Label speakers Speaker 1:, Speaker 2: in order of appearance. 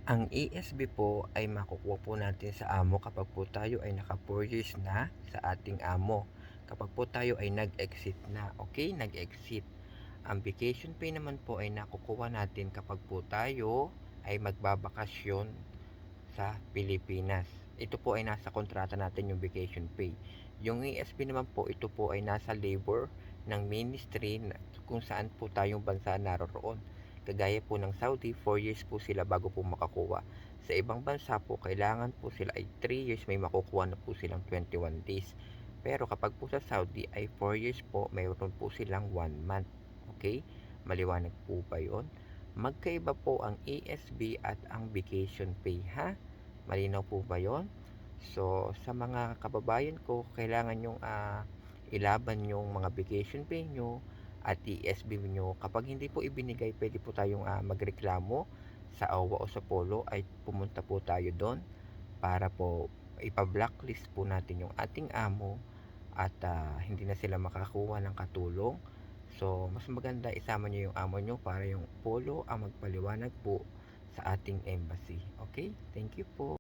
Speaker 1: Ang ESB po ay makukuha po natin sa amo kapag po tayo ay naka 4 years na sa ating amo. Kapag po tayo ay nag-exit na, okay? Nag-exit. Ang vacation pay naman po ay nakukuha natin kapag po tayo ay magbabakasyon sa Pilipinas. Ito po ay nasa kontrata natin yung vacation pay. Yung ESB naman po, ito po ay nasa labor ng ministry kung saan po tayong bansa naroroon. Kagaya po ng Saudi, 4 years po sila bago po makakuha. Sa ibang bansa po, kailangan po sila ay 3 years may makukuha na po silang 21 days. Pero kapag po sa Saudi ay 4 years po, mayroon po silang 1 month. Okay? Maliwanag po ba yun? Magkaiba po ang ESB at ang vacation pay, ha? Malinaw po ba yon? So, sa mga kababayan ko, kailangan yung ilaban yung mga vacation pay nyo at ESB nyo. Kapag hindi po ibinigay, pwede po tayong magreklamo sa OWA o sa Polo, ay pumunta po tayo doon para po ipa-blacklist po natin yung ating amo at hindi na sila makakuha ng katulong. So, mas maganda isama nyo yung amo nyo para yung Polo ang magpaliwanag po sa ating embassy. Okay? Thank you po.